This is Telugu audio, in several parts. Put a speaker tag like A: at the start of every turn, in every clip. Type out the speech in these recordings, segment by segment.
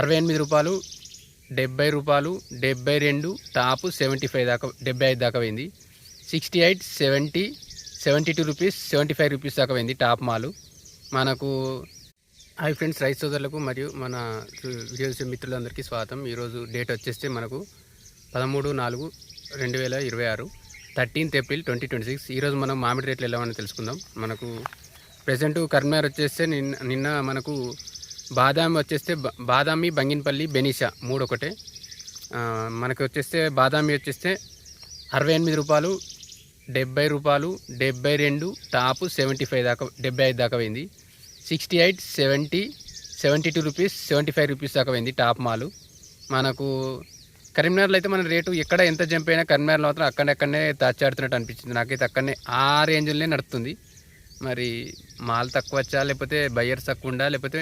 A: 68 రూపాయలు, 70 రూపాయలు, 72, టాపు 75 దాకా 75 దాకా పోయింది. 68, 70, 72 రూపీస్, 75 రూపీస్ దాకా పోయింది టాప్ మాలు. మనకు హాయ్ ఫ్రెండ్స్, రైతు సోదరులకు మరియు మన వీడియోస్ మిత్రులందరికీ స్వాగతం. ఈరోజు డేట్ వచ్చేస్తే మనకు 13/4/2026, 13th April 2026. ఈరోజు మనం మామిడి రేట్లు ఎలా అని తెలుసుకుందాం. మనకు ప్రజెంట్ కరీంనగర్ వచ్చేస్తే నిన్న మనకు బాదామి వచ్చేస్తే బాదామి, బంగినపల్లి, బెనీషా 3 ఒకటే. మనకు వచ్చేస్తే బాదామి వచ్చేస్తే 68 రూపాయలు, 70 రూపాయలు, 72, టాపు 75 దాకా 75 దాకా పోయింది. 68, 70, 72 రూపీస్, 75 రూపీస్ దాకా పోయింది టాప్ మాలు. మనకు కరీంనగర్లో అయితే మన రేటు ఎక్కడ ఎంత జంప్ అయినా కరీంనగర్లో మాత్రం అక్కడనే తచ్చాడుతున్నట్టు అనిపించింది. నాకైతే అక్కడనే ఆ రేంజ్లోనే నడుస్తుంది. మరి మాల్ తక్కువ వచ్చా, లేకపోతే బయ్యర్స్ తక్కువ ఉండా, లేకపోతే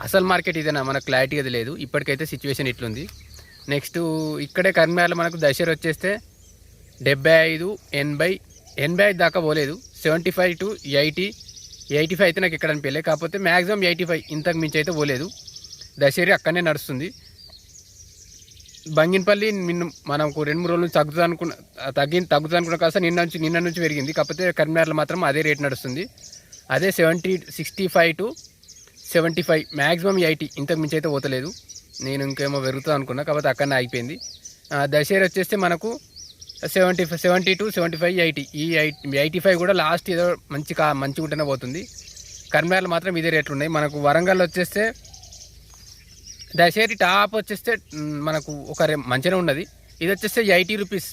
A: అసలు మార్కెట్ ఇదేనా మనకు క్లారిటీ అది లేదు. ఇప్పటికైతే సిచ్యువేషన్ ఇట్లుంది. నెక్స్ట్ ఇక్కడే కరీంనగర్లో మనకు దశర్ వచ్చేస్తే 75, 80, 85 దాకా పోలేదు. 75 to 80, 85 అయితే నాకు ఎక్కడ అనిపించలేదు. కాకపోతే మ్యాక్సిమం 85, ఇంతకు మించి అయితే పోలేదు. దశరి అక్కడనే నడుస్తుంది. బంగినపల్లి మనకు 2-3 రోజులు తగ్గుతుంది అనుకున్న కాస్త నిన్న నుంచి పెరిగింది. కాకపోతే కరీంనగర్లో మాత్రం అదే రేట్ నడుస్తుంది. అదే 65 to 75, మ్యాక్సిమం 80, ఇంతకు మించి అయితే పోతలేదు. నేను ఇంకేమో పెరుగుతుంది అనుకున్నా, కాకపోతే అక్కడనే ఆగిపోయింది. దశేరి వచ్చేస్తే మనకు 70 to 75, 80, ఈ 85 కూడా లాస్ట్ ఏదో మంచిగా ఉంటేనే పోతుంది. కరీంనగర్లో మాత్రం ఇదే రేట్లు ఉన్నాయి. మనకు వరంగల్ వచ్చేస్తే దశేరి టాప్ వచ్చేస్తే మనకు ఒక మంచిగా ఉన్నది. ఇది వచ్చేస్తే 80 రూపీస్,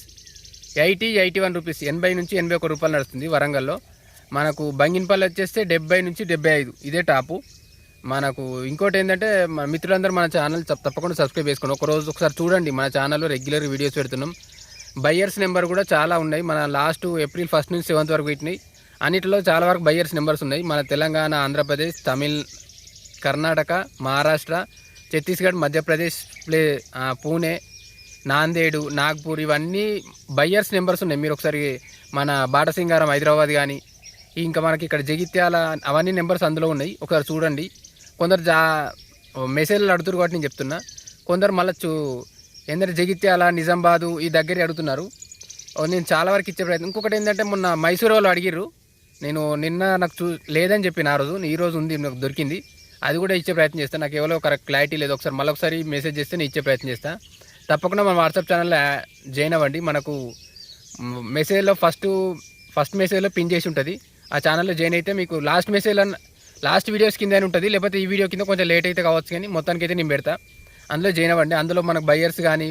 A: 80, 81 రూపీస్, 80 నుంచి 81 రూపాయలు నడుస్తుంది వరంగల్లో. మనకు బంగినపల్లి వచ్చేస్తే 70 నుంచి 75, ఇదే టాపు. మనకు ఇంకోటి ఏంటంటే మన మిత్రులందరూ మన ఛానల్ తప్పకుండా సబ్స్క్రైబ్ చేసుకోండి. ఒకసారి చూడండి, మన ఛానల్లో రెగ్యులర్ వీడియోస్ పెడుతున్నాం. బయ్యర్స్ నెంబర్ కూడా చాలా ఉన్నాయి. మన లాస్ట్ April 1st నుంచి 7th వరకు పెట్టినాయి. అన్నిటిలో చాలా వరకు బయ్యర్స్ నెంబర్స్ ఉన్నాయి. మన తెలంగాణ, ఆంధ్రప్రదేశ్, కర్ణాటక, మహారాష్ట్ర, ఛత్తీస్గఢ్, మధ్యప్రదేశ్, పూణే, నాందేడు, నాగ్పూర్, ఇవన్నీ బయ్యర్స్ నెంబర్స్ ఉన్నాయి. మీరు ఒకసారి మన బాటసింగారం హైదరాబాద్ కానీ, ఇంకా మనకి ఇక్కడ జగిత్యాల, అవన్నీ నెంబర్స్ అందులో ఉన్నాయి. ఒకసారి చూడండి. కొందరు మెసేజ్లు అడుగుతారు కాబట్టి నేను చెప్తున్నా. కొందరు మళ్ళీ ఏంటంటే జగిత్యాల, నిజామాబాదు ఈ దగ్గర అడుగుతున్నారు. నేను చాలా వరకు ఇచ్చే ప్రయత్నం. ఇంకొకటి ఏంటంటే మొన్న మైసూరు వాళ్ళు అడిగిర్రు. నేను నిన్న నాకు లేదని చెప్పిన ఆ రోజు, ఈరోజు ఉంది, నాకు దొరికింది. అది కూడా ఇచ్చే ప్రయత్నం చేస్తాను. నాకు ఎవరో కరెక్ట్ క్లారిటీ లేదు. ఒకసారి మెసేజ్ చేస్తే నేను ఇచ్చే ప్రయత్నం చేస్తాను. తప్పకుండా మన వాట్సాప్ ఛానల్లో జాయిన్ అవ్వండి. మనకు మెసేజ్లో ఫస్ట్ మెసేజ్లో పిన్ చేసి ఉంటుంది. ఆ ఛానల్లో జాయిన్ అయితే మీకు లాస్ట్ వీడియోస్ కింద ఉంటుంది, లేకపోతే ఈ వీడియో కింద కొంచెం లేట్ అయితే కావచ్చు, కానీ మొత్తానికి అయితే నేను పెడతా. అందులో జాయిన్ అవ్వండి. అందులో మనకు బయ్యర్స్ కానీ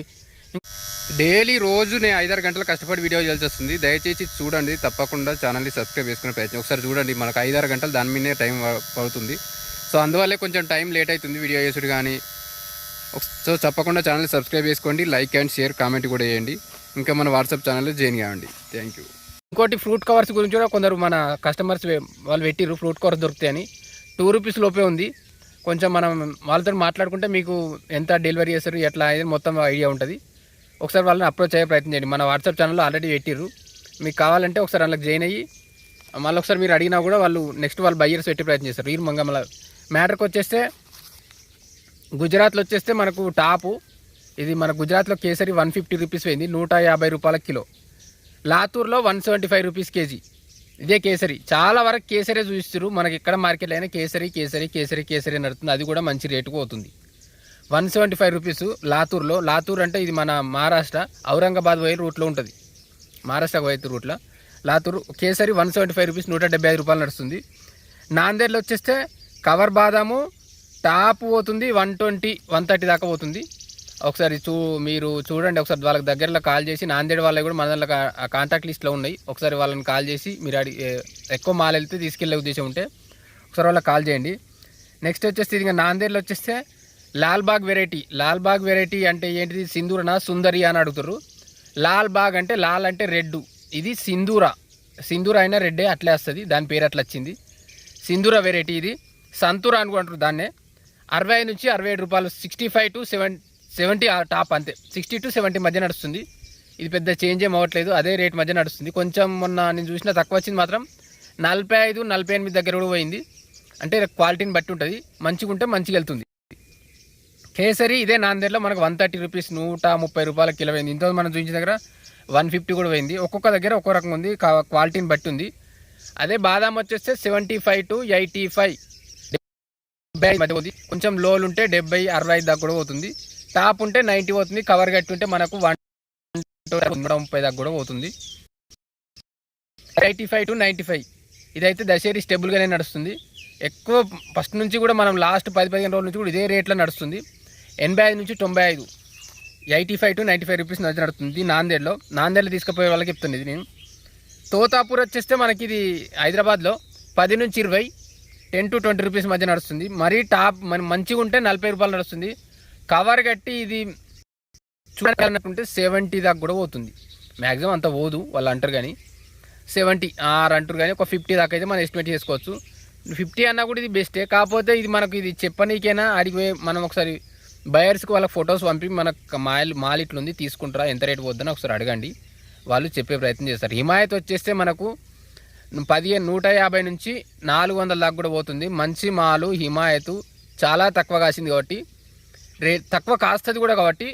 A: డైలీ రోజు నేను 5-6 గంటలు కష్టపడి వీడియో చేయాల్సి వస్తుంది. దయచేసి చూడండి, తప్పకుండా ఛానల్ని సబ్స్క్రైబ్ చేసుకునే ప్రయత్నం. ఒకసారి చూడండి, మనకు 5-6 గంటలు దాని మీదే టైం పడుతుంది. సో అందువల్లే కొంచెం టైం లేట్ అవుతుంది వీడియో చేసుడు కానీ. సో తప్పకుండా ఛానల్ని సబ్స్క్రైబ్ చేసుకోండి, లైక్ అండ్ షేర్, కామెంట్ కూడా చేయండి. ఇంకా మన వాట్సాప్ ఛానల్లో జాయిన్ కావండి. Thank you. ఇంకోటి ఫ్రూట్ కవర్స్ గురించి కూడా కొందరు మన కస్టమర్స్ వాళ్ళు పెట్టిర్రు. ఫ్రూట్ కవర్స్ దొరుకుతాయని 2 రూపీస్ లోపే ఉంది. కొంచెం మనం వాళ్ళతో మాట్లాడుకుంటే మీకు ఎంత డెలివరీ చేస్తారు, ఎట్లా అనేది మొత్తం ఐడియా ఉంటుంది. ఒకసారి వాళ్ళని అప్రోచ్ అయ్యే ప్రయత్నం చేయండి. మన వాట్సాప్ ఛానల్లో ఆల్రెడీ పెట్టిర్రు. మీకు కావాలంటే ఒకసారి అందులోకి జాయిన్ అయ్యి మళ్ళీ ఒకసారి మీరు అడిగినా కూడా వాళ్ళు బయ్యర్స్ పెట్టే ప్రయత్నం చేస్తారు. ఈ మళ్ళీ మ్యాటర్కి వచ్చేస్తే గుజరాత్లో వచ్చేస్తే మనకు టాపు ఇది. మన గుజరాత్లో కేసరి 150 రూపీస్ పోయింది, 150 రూపాయల కిలో. లాతూర్లో 175 రూపీస్ కేజీ, ఇదే కేసరి. చాలా వరకు కేసరే చూపిస్తారు. మనకి ఎక్కడ మార్కెట్లో అయినా కేసరి నడుతుంది. అది కూడా మంచి రేటుకు అవుతుంది. 175 రూపీస్ లాతూర్లో. లాతూర్ అంటే ఇది మన మహారాష్ట్ర, ఔరంగాబాద్ పోయే రూట్లో ఉంటుంది. మహారాష్ట్ర పోయే రూట్లో లాతూర్ కేసరి 175 రూపీస్, 175 రూపాయలు నడుస్తుంది. నాందేడ్లో వచ్చేస్తే కవర్ బాదాము టాప్ పోతుంది 120, 130 దాకా పోతుంది. ఒకసారి మీరు చూడండి. ఒకసారి వాళ్ళకి దగ్గరలో కాల్ చేసి, నాందేడ్ వాళ్ళకి కూడా మన దాంట్లో కాంటాక్ట్ లిస్ట్లో ఉన్నాయి. ఒకసారి వాళ్ళని కాల్ చేసి మీరు ఎక్కువ మాల్ వెళ్తే తీసుకెళ్లే ఉద్దేశం ఉంటే ఒకసారి వాళ్ళకి కాల్ చేయండి. నెక్స్ట్ వచ్చేసి ఇది నాందేడ్లో వచ్చేస్తే లాల్బాగ్ వెరైటీ అంటే ఏంటిది, సింధూరనా సుందరి అని అడుగుతారు. లాల్బాగ్ అంటే లాల్ అంటే రెడ్, ఇది సింధూర అయినా రెడ్డే అట్లే వస్తుంది, దాని పేరు అట్లా వచ్చింది. సింధూర వెరైటీ ఇది. సంతూర అనుకుంటారు దాన్నే. 65 నుంచి 67 రూపాయలు, 65 to 70 టాప్, అంతే. 60 to 70 మధ్య నడుస్తుంది. ఇది పెద్ద చేంజ్ ఏం అవ్వట్లేదు, అదే రేట్ మధ్య నడుస్తుంది. కొంచెం మొన్న నేను చూసిన తక్కువ వచ్చింది మాత్రం 45, 48 దగ్గర కూడా పోయింది. అంటే క్వాలిటీని బట్టి ఉంటుంది. మంచిగా ఉంటే మంచిగా వెళ్తుంది. కేసరి ఇదే నాందేడ్లో మనకు 130 రూపీస్, 130 రూపాయల కిలో పోయింది. ఇంత మనం చూసిన దగ్గర 150 కూడా పోయింది. ఒక్కొక్క దగ్గర ఒక్కో రకం ఉంది, క్వాలిటీని బట్టి ఉంది. అదే బాదాం వచ్చేస్తే 75 to 85 మధ్య పోతుంది. కొంచెం లోలు ఉంటే 70, 65 దాకా కూడా పోతుంది. టాప్ ఉంటే 90 పోతుంది. కవర్ గట్టి ఉంటే మనకు 130 దాకా కూడా పోతుంది. 85 to 95 ఇదైతే దశేరి స్టెబుల్గానే నడుస్తుంది. ఎక్కువ ఫస్ట్ నుంచి కూడా మనం లాస్ట్ 10-15 రోజుల నుంచి కూడా ఇదే రేట్లో నడుస్తుంది. 85 నుంచి 95, 85 to 95 రూపీస్ నడుస్తుంది నాందేడ్లో తీసుకుపోయే వాళ్ళకి చెప్తుంది ఇది నేను. తోతాపూర్ వచ్చేస్తే మనకి ఇది హైదరాబాద్లో 10 నుంచి 20, 10 to 20 రూపీస్ మధ్య నడుస్తుంది. మరీ టాప్ మంచిగా ఉంటే 40 రూపాయలు నడుస్తుంది. కవర్ కట్టి ఇది చూడాలనుకుంటే 70 దాకా కూడా పోతుంది. మ్యాక్సిమం అంత పోదు వాళ్ళు అంటారు, కానీ 70 అంటారు, కానీ ఒక 50 దాకా అయితే మనం ఎస్టిమేట్ చేసుకోవచ్చు. 50 అన్నా కూడా ఇది బెస్టే. కాకపోతే ఇది మనకు ఇది చెప్పనీకైనా అడిగి మనం ఒకసారి బయర్స్కి వాళ్ళకి ఫొటోస్ పంపి మనకు మాల్ ఇట్లుంది తీసుకుంటారా, ఎంత రేటు పోద్దని ఒకసారి అడగండి, వాళ్ళు చెప్పే ప్రయత్నం చేస్తారు. హిమాయత్ వచ్చేస్తే మనకు 150 నుంచి 400 దాకా కూడా పోతుంది. మంచి మాలు హిమాయత్ చాలా తక్కువ కాసింది కాబట్టి తక్కువ కాస్తుంది కూడా కాబట్టి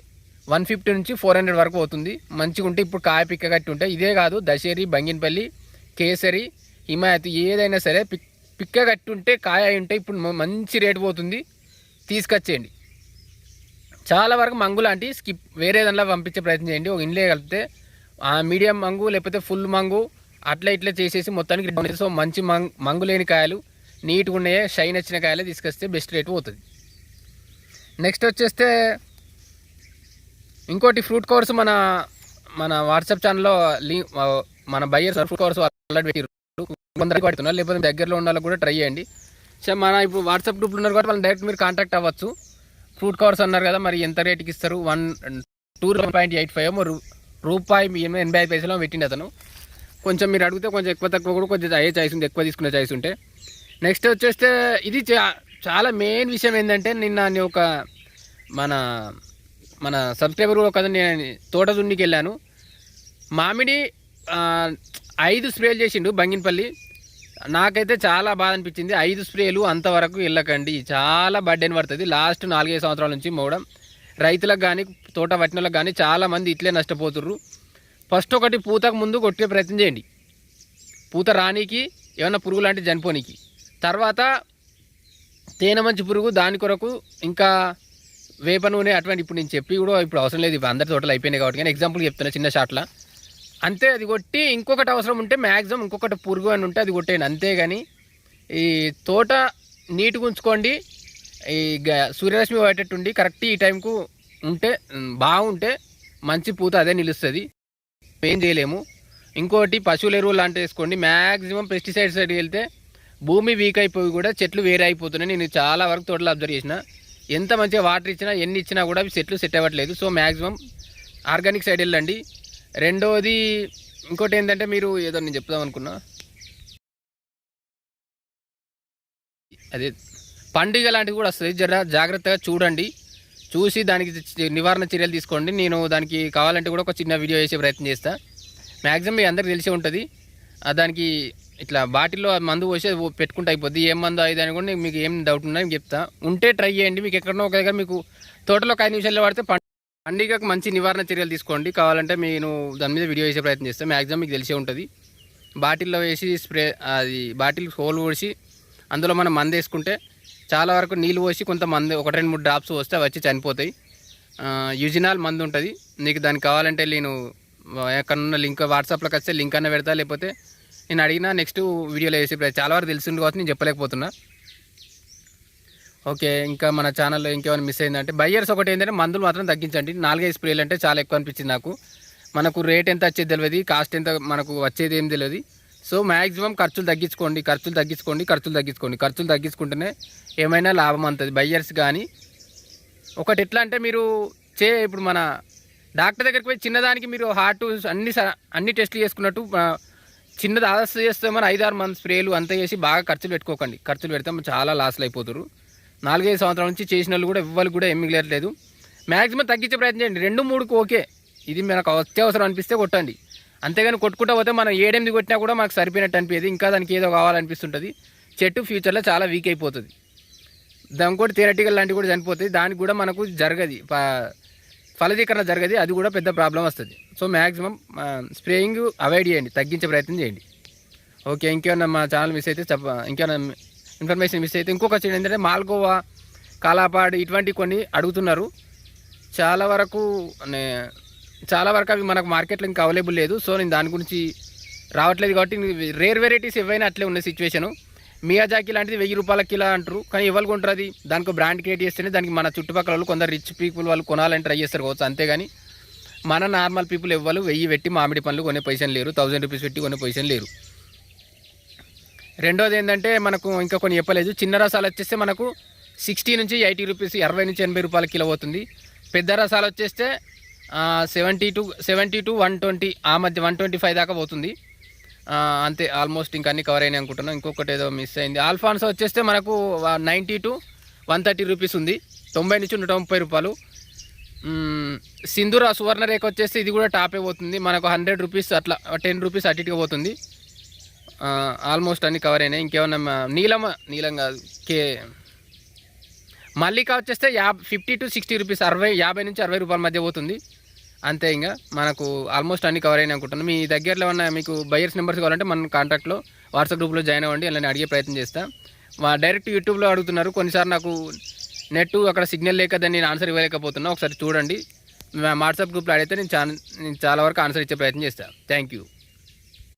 A: 150 నుంచి 400 వరకు పోతుంది. మంచిగా ఉంటే ఇప్పుడు కాయ పిక్క కట్టి ఉంటాయి. ఇదే కాదు దశేరి, బంగినపల్లి, కేసరి, హిమాయత్ ఏదైనా సరే పిక్క కట్టి ఉంటే కాయ ఉంటే ఇప్పుడు మంచి రేటు పోతుంది, తీసుకొచ్చేయండి. చాలా వరకు మంగు లాంటి స్కిప్ వేరే దానిలో పంపించే ప్రయత్నం చేయండి. ఒక ఇండ్లే కలిపితే మీడియం మంగు లేకపోతే ఫుల్ మంగు అట్లా ఇట్లా చేసేసి మొత్తానికి సో మంచి మంగు లేని కాయలు, నీట్గా ఉన్నాయే, షైన్ వచ్చిన కాయలే తీసుకొస్తే బెస్ట్ రేటు పోతుంది. నెక్స్ట్ వచ్చేస్తే ఇంకోటి ఫ్రూట్ కవర్స్ మన వాట్సాప్ ఛానల్లో మన బయ్యర్ ఫ్రూట్ కవర్స్ ఆల్రెడీ పెట్టారు. కొందరికి పడుతున్నారు, లేకపోతే దగ్గరలో ఉన్న వాళ్ళకి కూడా ట్రై చేయండి. సో మన ఇప్పుడు వాట్సాప్ గ్రూప్లో ఉన్నారు కాబట్టి వాళ్ళని డైరెక్ట్ మీరు కాంటాక్ట్ అవ్వచ్చు. ఫ్రూట్ కవర్స్ అన్నారు కదా, మరి ఎంత రేటుకి ఇస్తారు? 2.85 రూపాయి 85 పైసలు పెట్టిండి అతను. కొంచెం మీరు అడిగితే కొంచెం ఎక్కువ తక్కువ కూడా కొంచెం అయ్యే ఛాయిస్ ఉంది, ఎక్కువ తీసుకునే ఛాయిస్ ఉంటే. నెక్స్ట్ వచ్చేస్తే ఇది చాలా మెయిన్ విషయం ఏంటంటే, నిన్న ఒక మన సబ్స్క్రైబర్ కదా, నేను తోట దున్నికి వెళ్ళాను. మామిడి 5 స్ప్రేలు చేసిండు బంగినపల్లి. నాకైతే చాలా బాధ అనిపించింది. 5 స్ప్రేలు అంతవరకు వెళ్ళకండి, చాలా బడ్డెన్ పడుతుంది. లాస్ట్ 4-5 సంవత్సరాల నుంచి మోవడం రైతులకు కానీ తోట పట్టినలకు కానీ చాలామంది ఇట్లే నష్టపోతుర్రు. ఫస్ట్ ఒకటి పూతకు ముందు కొట్టే ప్రయత్నం చేయండి, పూత రానికి ఏమన్నా పురుగు లాంటివి చనిపోనికి. తర్వాత తేనె మంచి పురుగు దాని కొరకు ఇంకా వేప నూనె అటువంటి ఇప్పుడు నేను చెప్పి కూడా ఇప్పుడు అవసరం లేదు, ఇప్పుడు అందరి తోటలు అయిపోయినాయి కాబట్టి. కానీ ఎగ్జాంపుల్ చెప్తున్నా చిన్న షాట్లో అంతే. అది కొట్టి ఇంకొకటి అవసరం ఉంటే మ్యాక్సిమం ఇంకొకటి పురుగు అని ఉంటే అది కొట్టేయండి, అంతేగాని ఈ తోట నీట్గా ఉంచుకోండి. ఈ సూర్యరశ్మి పడేటట్టుండి కరెక్ట్ ఈ టైంకు ఉంటే బాగుంటే మంచి పూత అదే నిలుస్తుంది, ఏం చేయలేము. ఇంకోటి పశువుల ఎరువులు లాంటివి వేసుకోండి. మ్యాక్సిమం పెస్టిసైడ్స్ సైడ్కి వెళ్తే భూమి వీక్ అయిపోయి కూడా చెట్లు వేరే అయిపోతున్నాయి. నేను చాలా వరకు తోటలో అబ్జర్వ్ చేసిన, ఎంత మంచిగా వాటర్ ఇచ్చినా ఎన్ని ఇచ్చినా కూడా చెట్లు సెట్ అవ్వట్లేదు. సో మ్యాక్సిమం ఆర్గానిక్ సైడ్ వెళ్ళండి. రెండోది ఇంకోటి ఏంటంటే, మీరు ఏదో నేను చెప్దాం అనుకున్నా, అదే పండుగ లాంటివి కూడా వస్తుంది, జర జాగ్రత్తగా చూడండి, చూసి దానికి నివారణ చర్యలు తీసుకోండి. నేను దానికి కావాలంటే కూడా ఒక చిన్న వీడియో చేసే ప్రయత్నం చేస్తాను. మ్యాక్సిమం మీ అందరికీ తెలిసే ఉంటుంది. దానికి ఇట్లా బాటిల్లో మందు పోసి పెట్టుకుంటే అయిపోద్ది. ఏం మందు అయ్యేది అని కూడా మీకు ఏం డౌట్ ఉన్నా నేను చెప్తా, ఉంటే ట్రై చేయండి. మీకు ఎక్కడో ఒక దగ్గర మీకు తోటలో 5 నిమిషాల్లో పడితే పండుగకు మంచి నివారణ చర్యలు తీసుకోండి. కావాలంటే నేను దాని మీద వీడియో చేసే ప్రయత్నం చేస్తాను. మ్యాక్సిమం మీకు తెలిసే ఉంటుంది. బాటిల్లో వేసి స్ప్రే, అది బాటిల్ హోల్ పోసి అందులో మనం మందు వేసుకుంటే చాలా వరకు నీళ్ళు పోసి కొంత మందు 1-2-3 డ్రాప్స్ వస్తే వచ్చి చనిపోతాయి. యూజినాల్ మందు ఉంటుంది. నీకు దానికి కావాలంటే నేను ఎక్కడన్నా లింక్ వాట్సాప్లోకి వస్తే లింక్ అన్న పెడతా, లేకపోతే నేను అడిగినా నెక్స్ట్ వీడియోలో వేసే చాలా వరకు తెలిసింది కాబట్టి నేను చెప్పలేకపోతున్నా. ఓకే, ఇంకా మన ఛానల్లో ఇంకేమైనా మిస్ అయిందంటే బయ్యర్స్ ఒకటి ఏంటంటే మందులు మాత్రం తగ్గించండి. 4-5 స్ప్రేలు అంటే చాలా ఎక్కువ అనిపించింది నాకు. మనకు రేట్ ఎంత వచ్చేది తెలియదు, కాస్ట్ ఎంత మనకు వచ్చేది ఏం తెలియదు. సో మ్యాక్సిమం ఖర్చులు తగ్గించుకుంటేనే ఏమైనా లాభం ఉంటుంది బయ్యర్స్ కానీ. ఒకటి ఎట్లా అంటే, మీరు ఇప్పుడు మన డాక్టర్ దగ్గరికి పోయి చిన్నదానికి మీరు హార్ట్ అన్ని టెస్టులు చేసుకున్నట్టు చిన్నది ఆదర్శ చేస్తే మన 5-6 మంది స్ప్రేలు అంతా చేసి బాగా ఖర్చులు పెట్టుకోకండి. ఖర్చులు పెడితే చాలా లాస్లు అయిపోతారు. 4-5 సంవత్సరాల నుంచి చేసిన వాళ్ళు కూడా ఎవ్వరు కూడా ఏం మిగలట్లేదు. మ్యాక్సిమం తగ్గించే ప్రయత్నం చేయండి. 2-3కు ఓకే, ఇది మనకు అత్యవసరం అనిపిస్తే కొట్టండి, అంతేగాని కొట్టుకుంటా పోతే మనం 7-8 కొట్టినా కూడా మాకు సరిపోయినట్టు అనిపించేది, ఇంకా దానికి ఏదో కావాలనిపిస్తుంటుంది. చెట్టు ఫ్యూచర్లో చాలా వీక్ అయిపోతుంది. దాని కూడా థియరటికల్ లాంటివి కూడా చనిపోతాయి. దానికి కూడా మనకు జరగది, ఫలదీకరణ జరగది, అది కూడా పెద్ద ప్రాబ్లం వస్తుంది. సో మ్యాక్సిమం స్ప్రేయింగ్ అవాయిడ్ చేయండి, తగ్గించే ప్రయత్నం చేయండి. ఓకే, ఇంకేమన్నా మా ఛానల్ మిస్ అయితే ఇంకేమైనా ఇన్ఫర్మేషన్ మిస్ అయితే ఇంకొక చిన్న ఏంటంటే మాల్గోవా, కాలాపాడ్ ఇటువంటి కొన్ని అడుగుతున్నారు. చాలా వరకు అవి మనకు మార్కెట్లో ఇంకా అవైలబుల్ లేదు. సో నేను దాని గురించి రావట్లేదు కాబట్టి రేర్ వెరైటీస్ ఏవైనా అట్లే ఉన్న సిచ్యువేషను. మియాజాకి లాంటిది 1000 రూపాయల కిలో అంటారు, కానీ ఎవరు కొంటారు? అది దానికి బ్రాండ్ క్రియేట్ చేస్తేనే దానికి మన చుట్టుపక్కల వాళ్ళు, కొందరు రిచ్ పీపుల్ వాళ్ళు కొనాలని ట్రై చేస్తారు కావచ్చు, అంతేగాని మన నార్మల్ పీపుల్ ఎవ్వరు 1000 పెట్టి మామిడి పండ్లు కొనే పొజిషన్ లేరు, 1000 రూపీస్ పెట్టి కొనే పొజిషన్ లేరు. రెండోది ఏంటంటే మనకు ఇంకా కొన్ని చెప్పలేదు. చిన్న రసాలు వచ్చేస్తే మనకు 60 నుంచి 80 రూపీస్, 60 నుంచి 80 రూపాయల కిలో పోతుంది. పెద్ద రసాలు వచ్చేస్తే 70 to 120, ఆ మధ్య 125 దాకా పోతుంది. అంతే, ఆల్మోస్ట్ ఇంకా అన్ని కవర్ అయినాయి అనుకుంటున్నాను. ఇంకొకటి ఏదో మిస్ అయింది. ఆల్ఫాన్సో వచ్చేస్తే మనకు 90 to 130 రూపీస్ ఉంది, 90 నుంచి 130 రూపాయలు. సింధూర సువర్ణ రేఖ వచ్చేస్తే ఇది కూడా టాపే పోతుంది, మనకు 100 రూపీస్ అట్లా, 10 రూపీస్ అటు ఇటుగా పోతుంది. ఆల్మోస్ట్ అన్ని కవర్ అయినాయి. ఇంకేమన్నా నీలం కాదు, మల్లిక వచ్చేస్తే 50 to 60 రూపీస్, 50 నుంచి 60 రూపాయల మధ్య పోతుంది. అంతే, ఇంకా మనకు ఆల్మోస్ట్ అన్ని కవర్ అయినా అనుకుంటున్నాను. మీ దగ్గరలో ఉన్న మీకు బయర్స్ నెంబర్స్ కావాలంటే మన కాంటాక్ట్లో వాట్సాప్ గ్రూప్లో జాయిన్ అవ్వండి, అలానే అడిగే ప్రయత్నం చేస్తాను. డైరెక్ట్ యూట్యూబ్లో అడుగుతున్నారు, కొన్నిసార్లు నాకు నెట్ అక్కడ సిగ్నల్ లేక దాన్ని నేను ఆన్సర్ ఇవ్వలేకపోతున్నా. ఒకసారి చూడండి, వాట్సాప్ గ్రూప్లో అడిగితే నేను చాలా వరకు ఆన్సర్ ఇచ్చే ప్రయత్నం చేస్తాను. Thank you.